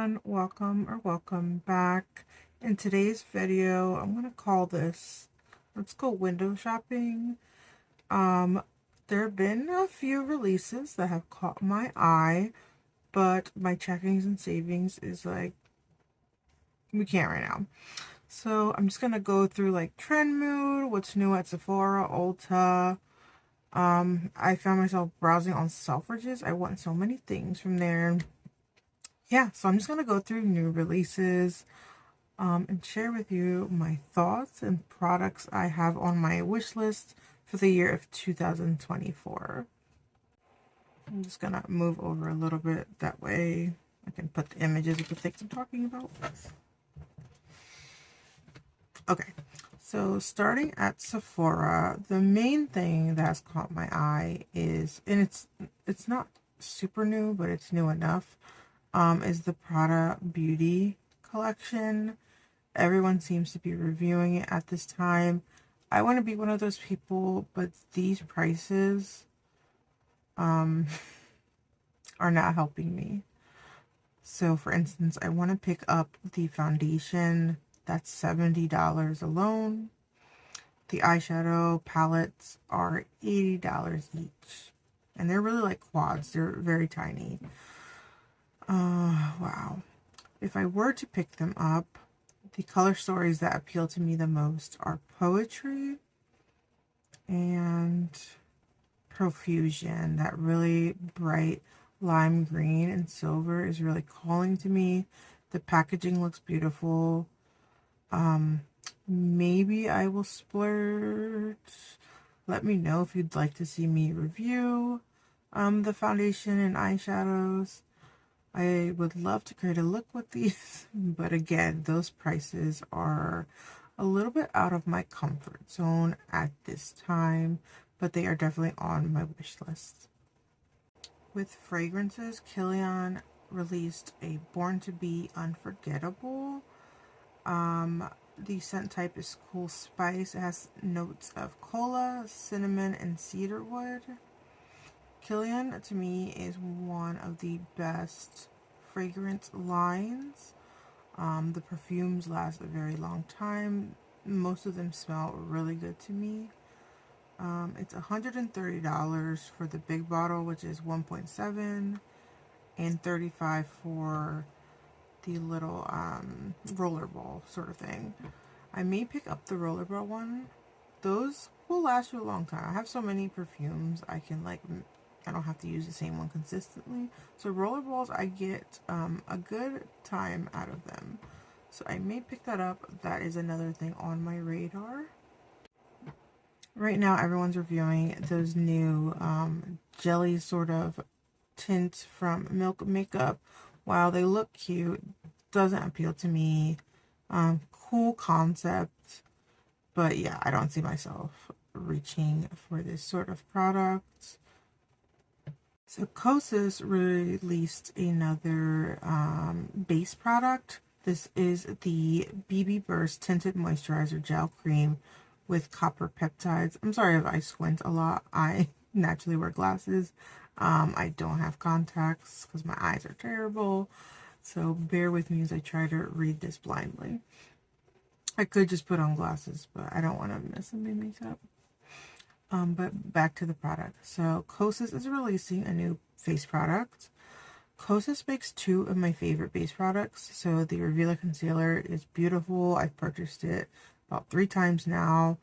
everyone, welcome back. In today's video, I'm gonna call this let's go window shopping. Um there have been a few releases that have caught my eye, but my checkings and savings is like we can't right now. So I'm just gonna go through like trend mood, what's new at Sephora, Ulta. I found myself browsing on Selfridges. I want so many things from there. Yeah, so I'm just gonna go through new releases and share with you my thoughts and products I have on my wish list for the year of 2024. I'm just gonna move over a little bit, that way I can put the images of the things I'm talking about. Okay, so starting at Sephora, the main thing that's caught my eye is, and it's not super new, but it's new enough, is the Prada Beauty collection. Everyone seems to be reviewing it at this time. I want to be one of those people, but these prices are not helping me. So for instance, I want to pick up the foundation that's $70 alone. The eyeshadow palettes are $80 each. And they're really like quads. They're very tiny. Wow. If I were to pick them up, the color stories that appeal to me the most are Poetry and Profusion. That really bright lime green and silver is really calling to me. The packaging looks beautiful. Maybe I will splurge. Let me know if you'd like to see me review the foundation and eyeshadows. I would love to create a look with these, but again, those prices are a little bit out of my comfort zone at this time, but they are definitely on my wish list. With fragrances, Kilian released a Born to Be Unforgettable. The scent type is Cool Spice. It has notes of cola, cinnamon, and cedarwood. Kilian, to me, is one of the best fragrance lines. The perfumes last a very long time. Most of them smell really good to me. It's $130 for the big bottle, which is 1.7, and $35 for the little rollerball sort of thing. I may pick up the rollerball one. Those will last you a long time. I have so many perfumes I can I don't have to use the same one consistently. So rollerballs, I get a good time out of them. So I may pick that up. That is another thing on my radar. Right now, everyone's reviewing those new jelly sort of tint from Milk Makeup. While they look cute, doesn't appeal to me. Cool concept, but yeah, I don't see myself reaching for this sort of product. So Kosas released another base product. This is the BB Burst Tinted Moisturizer Gel Cream with copper peptides. I'm sorry if I squint a lot. I naturally wear glasses. I don't have contacts because my eyes are terrible. So bear with me as I try to read this blindly. I could just put on glasses, but I don't want to mess up my makeup. But back to the product. So Kosas is releasing a new face product. Kosas makes two of my favorite base products. So the Revealer Concealer is beautiful. I've purchased it about 3 times now.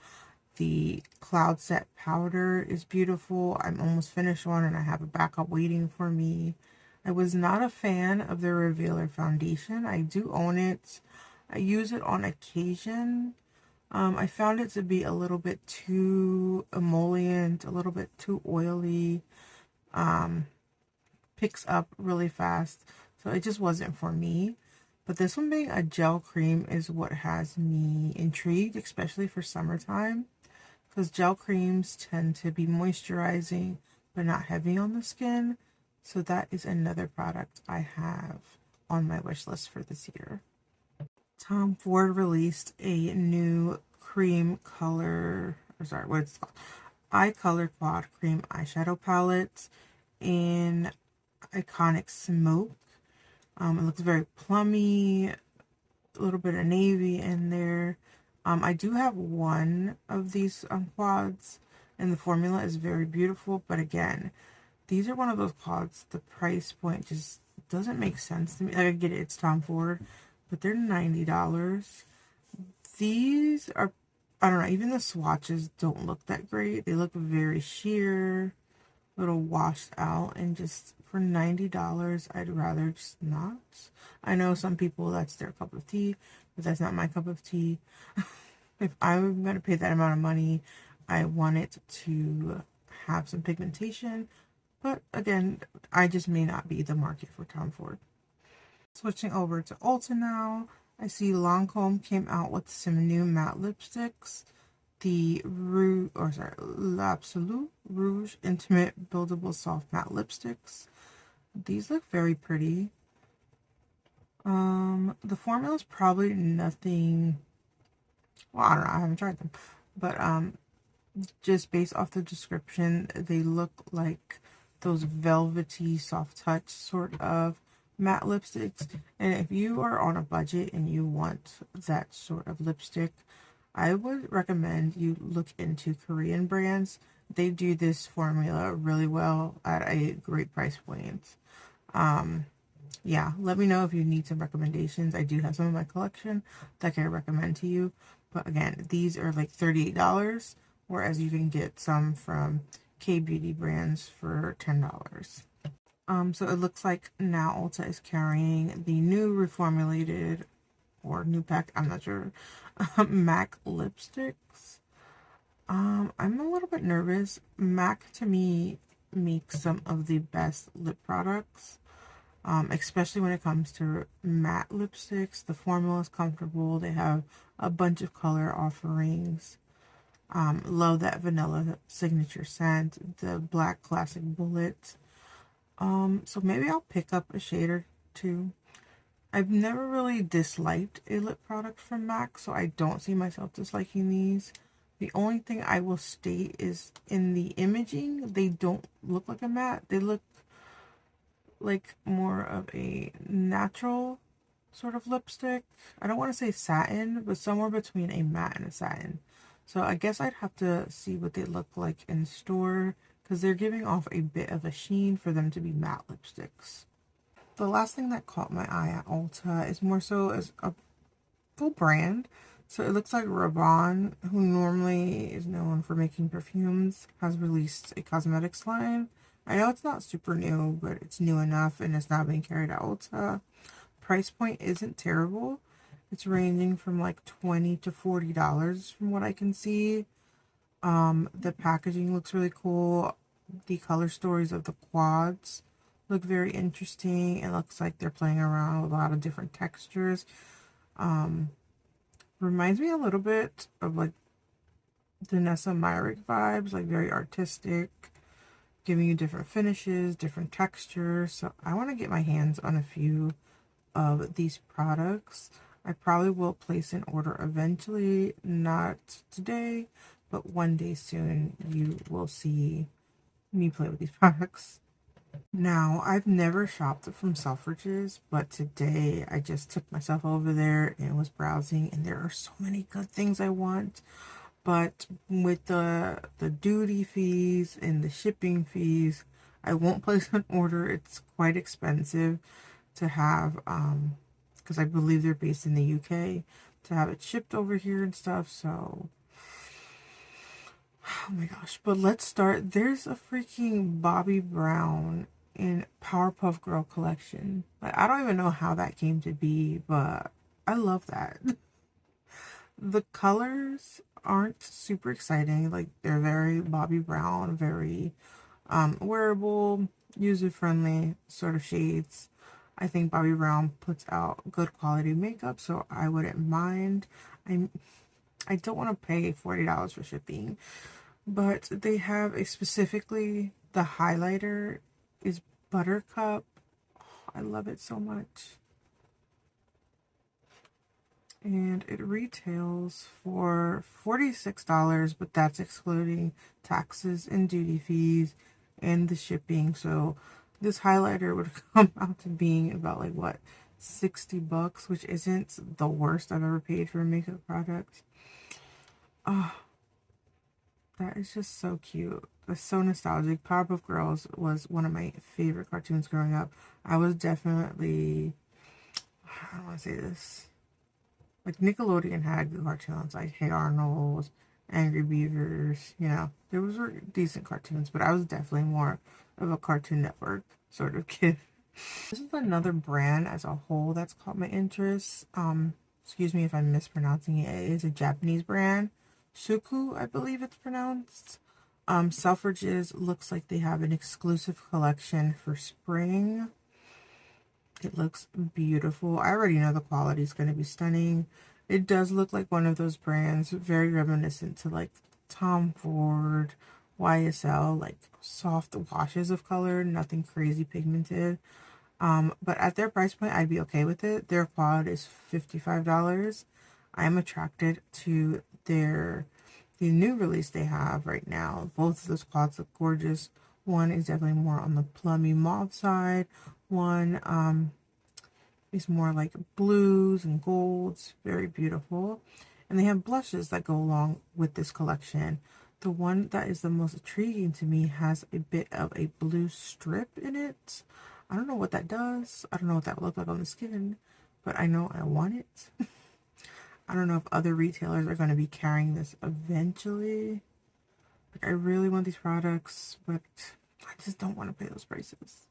The Cloud Set Powder is beautiful. I'm almost finished one and I have a backup waiting for me. I was not a fan of the Revealer Foundation. I do own it. I use it on occasion. I found it to be a little bit too emollient, a little bit too oily, picks up really fast, so it just wasn't for me. But this one being a gel cream is what has me intrigued, especially for summertime, because gel creams tend to be moisturizing but not heavy on the skin. So that is another product I have on my wish list for this year. Tom Ford released a new cream color, or sorry, what it's called, eye color quad cream eyeshadow palette in Iconic Smoke. It looks very plummy, a little bit of navy in there. I do have one of these quads, and the formula is very beautiful. But again, these are one of those quads, the price point just doesn't make sense to me. Like, I get it, it's Tom Ford, but they're $90. These are, I don't know, even the swatches don't look that great. They look very sheer, a little washed out, and just for $90, I'd rather just not. I know some people, that's their cup of tea, but that's not my cup of tea. If I'm going to pay that amount of money, I want it to have some pigmentation. But again, I just may not be the market for Tom Ford. Switching over to Ulta now, I see Lancome came out with some new matte lipsticks. The L'Absolu Rouge Intimate Buildable Soft Matte Lipsticks. These look very pretty. The formula is probably nothing. Well, I don't know. I haven't tried them, but just based off the description, they look like those velvety, soft touch sort of matte lipsticks. And if you are on a budget and you want that sort of lipstick, I would recommend you look into Korean brands. They do this formula really well at a great price point. Yeah, let me know if you need some recommendations. I do have some in my collection that I can recommend to you. But again, these are like $38, whereas you can get some from K-Beauty brands for $10. So it looks like now Ulta is carrying the new reformulated or new pack, I'm not sure, MAC lipsticks. I'm a little bit nervous. MAC to me makes some of the best lip products. Especially when it comes to matte lipsticks. The formula is comfortable. They have a bunch of color offerings. Love that vanilla signature scent, the black classic bullet. So maybe I'll pick up a shade or two. I've never really disliked a lip product from MAC, so I don't see myself disliking these. The only thing I will state is in the imaging, they don't look like a matte. They look like more of a natural sort of lipstick. I don't want to say satin, but somewhere between a matte and a satin. So I guess I'd have to see what they look like in store because they're giving off a bit of a sheen for them to be matte lipsticks. The last thing that caught my eye at Ulta is more so as a full brand. So it looks like Rabanne, who normally is known for making perfumes, has released a cosmetics line. I know it's not super new, but it's new enough and it's now being carried at Ulta. Price point isn't terrible. It's ranging from like $20 to $40 from what I can see. The packaging looks really cool. The color stories of the quads look very interesting. It looks like they're playing around with a lot of different textures. Reminds me a little bit of like Danessa Myrick vibes, like very artistic, giving you different finishes, different textures. So I want to get my hands on a few of these products. I probably will place an order eventually, not today, but one day soon you will see me play with these products. Now, I've never shopped from Selfridges, but today I just took myself over there and was browsing, and there are so many good things I want. But with the duty fees and the shipping fees, I won't place an order. It's quite expensive to have, because I believe they're based in the UK, to have it shipped over here and stuff. So, oh my gosh. But let's start. There's a freaking Bobbi Brown in Powerpuff Girl collection. Like, I don't even know how that came to be, but I love that. The colors aren't super exciting. Like, they're very Bobbi Brown, very wearable, user-friendly sort of shades. I think Bobbi Brown puts out good quality makeup, so I wouldn't mind. I don't want to pay $40 for shipping, but they have a specifically, the highlighter is Buttercup. Oh, I love it so much. And it retails for $46, but that's excluding taxes and duty fees and the shipping. So this highlighter would come out to being about like what, $60, which isn't the worst I've ever paid for a makeup product. Oh, that is just so cute. It's so nostalgic. Powerpuff Girls was one of my favorite cartoons growing up. I was definitely, I don't want to say this, like Nickelodeon had good cartoons like Hey Arnold, Angry Beavers, you know, there was decent cartoons, but I was definitely more of a Cartoon Network sort of kid. This is another brand as a whole that's caught my interest. Excuse me if I'm mispronouncing it. It is a Japanese brand. Suku, I believe it's pronounced. Selfridges looks like they have an exclusive collection for spring. It looks beautiful. I already know the quality is going to be stunning. It does look like one of those brands, very reminiscent to like Tom Ford, YSL, like soft washes of color, nothing crazy pigmented. But at their price point, I'd be okay with it. Their quad is $55. I'm attracted to the new release they have right now. Both of those quads look gorgeous. One is definitely more on the plummy mauve side. One is more like blues and golds, very beautiful. And they have blushes that go along with this collection. The one that is the most intriguing to me has a bit of a blue strip in it. I don't know what that does. I don't know what that will look like on the skin, but I know I want it. I don't know if other retailers are going to be carrying this eventually. Like, I really want these products, but I just don't want to pay those prices.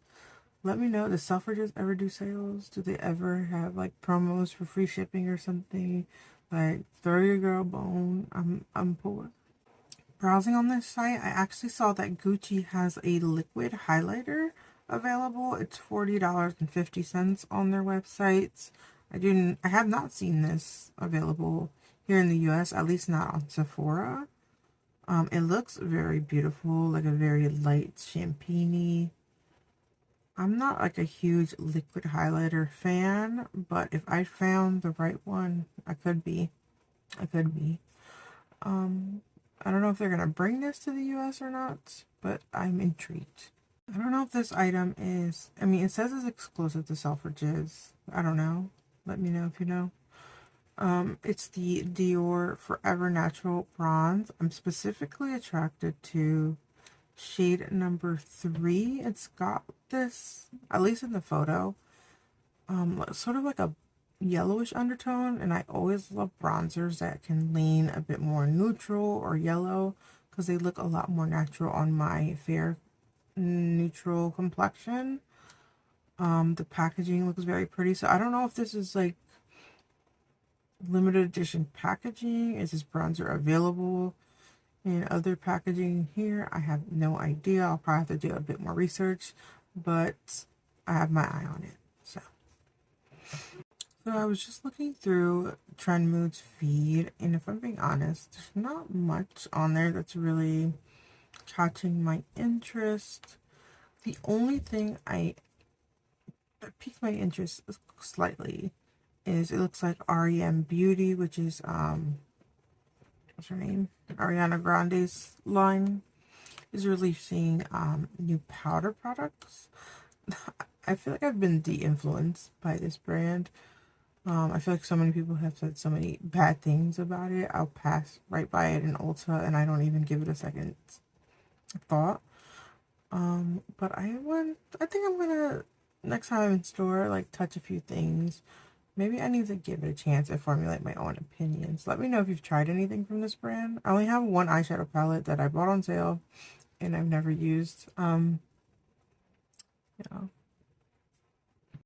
Let me know, does Selfridges ever do sales? Do they ever have like promos for free shipping or something? Like, throw your girl a bone. I'm poor. Browsing on this site, I actually saw that Gucci has a liquid highlighter available. It's $40.50 on their websites. I have not seen this available here in the US, at least not on Sephora. It looks very beautiful, like a very light champagne-y. I'm not like a huge liquid highlighter fan, but if I found the right one, I could be. I could be. I don't know if they're gonna bring this to the US or not, but I'm intrigued. I don't know if this item is, I mean, it says it's exclusive to Selfridges. I don't know. Let me know if you know. It's the Dior Forever Natural Bronze. I'm specifically attracted to shade number 3. It's got this, at least in the photo, sort of like a yellowish undertone, and I always love bronzers that can lean a bit more neutral or yellow because they look a lot more natural on my fair neutral complexion. The packaging looks very pretty, so I don't know if this is like limited edition packaging. Is this bronzer available in other packaging here? I have no idea. I'll probably have to do a bit more research, but I have my eye on it. So I was just looking through Trend Mood's feed, and if I'm being honest, there's not much on there that's really catching my interest. The only thing that piqued my interest slightly is it looks like REM Beauty, which is what's her name? Ariana Grande's line, is releasing new powder products. I feel like I've been de-influenced by this brand. I feel like so many people have said so many bad things about it. I'll pass right by it in Ulta and I don't even give it a second thought. But I think I'm gonna, next time I'm in store, like touch a few things. Maybe I need to give it a chance and formulate my own opinions. Let me know if you've tried anything from this brand. I only have one eyeshadow palette that I bought on sale and I've never used. Yeah.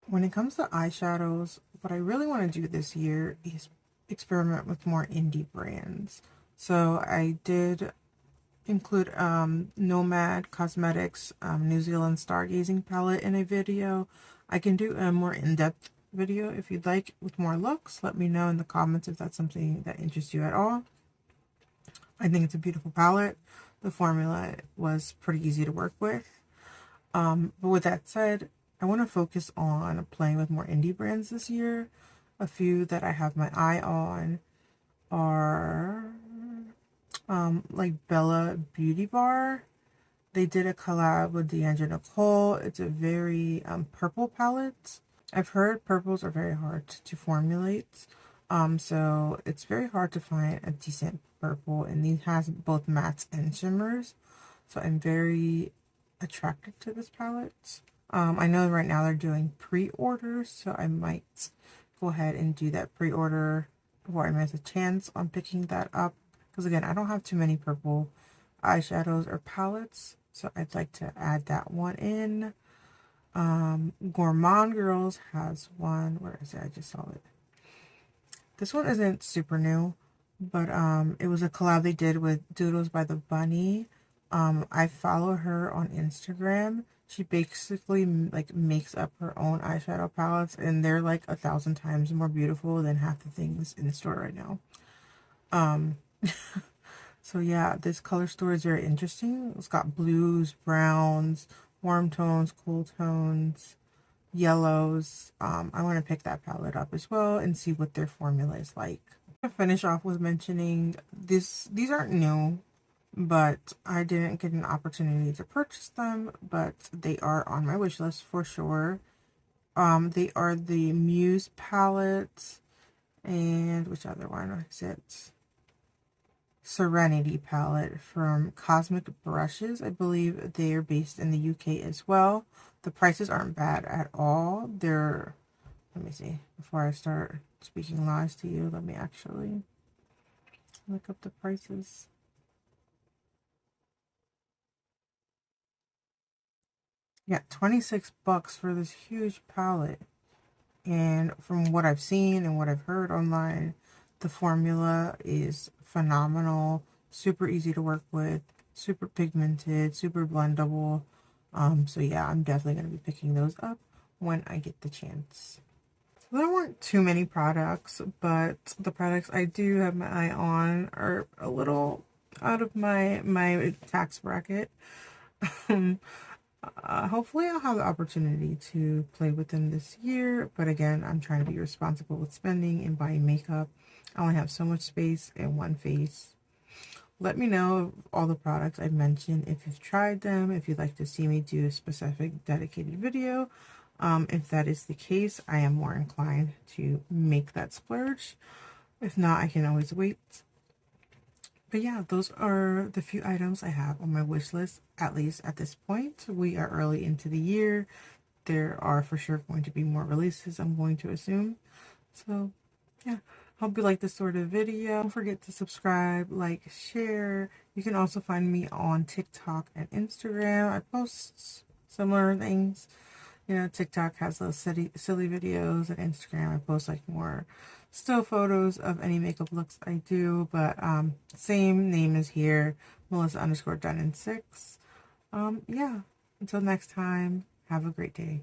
When it comes to eyeshadows, what I really want to do this year is experiment with more indie brands. So I did include Nomad Cosmetics New Zealand Stargazing palette in a video. I can do a more in-depth video if you'd like with more looks. Let me know in the comments if that's something that interests you at all. I think it's a beautiful palette. The formula was pretty easy to work with. But with that said, I want to focus on playing with more indie brands this year. A few that I have my eye on are like Bella Beauty Bar. They did a collab with D'Angelo Nicole. It's a very purple palette. I've heard purples are very hard to formulate. So it's very hard to find a decent purple, and these has both mattes and shimmers. So I'm very attracted to this palette. I know right now they're doing pre-orders, so I might go ahead and do that pre-order before I miss a chance on picking that up. Because again, I don't have too many purple eyeshadows or palettes, so I'd like to add that one in. Gourmand Girls has one. Where is it? I just saw it. This one isn't super new, but it was a collab they did with Doodles by the Bunny. I follow her on Instagram. She basically like makes up her own eyeshadow palettes, and they're like 1,000 times more beautiful than half the things in the store right now. So yeah, this color store is very interesting. It's got blues, browns, warm tones, cool tones, yellows. I want to pick that palette up as well and see what their formula is like. To finish off with mentioning this, these aren't new, but I didn't get an opportunity to purchase them, but they are on my wish list for sure. They are the Muse palette, and which other one is it? Serenity palette from Cosmic Brushes. I believe they are based in the UK as well. The prices aren't bad at all. They're, let me see, before I start speaking lies to you, let me actually look up the prices. Yeah, 26 bucks for this huge palette. And from what I've seen and what I've heard online, the formula is phenomenal, super easy to work with, super pigmented, super blendable. So yeah, I'm definitely going to be picking those up when I get the chance. There weren't too many products, but the products I do have my eye on are a little out of my tax bracket. Hopefully I'll have the opportunity to play with them this year, but again, I'm trying to be responsible with spending and buying makeup. I only have so much space in one face. Let me know all the products I mentioned, if you've tried them, if you'd like to see me do a specific dedicated video. If that is the case, I am more inclined to make that splurge. If not, I can always wait. But yeah, those are the few items I have on my wish list, at least at this point. We are early into the year. There are for sure going to be more releases, I'm going to assume. So yeah, hope you like this sort of video. Don't forget to subscribe, like, share. You can also find me on TikTok and Instagram. I post similar things. You know, TikTok has those silly videos, and Instagram I post like more still photos of any makeup looks I do, but same name is here, Melissa_Dunn6. Yeah, until next time, have a great day.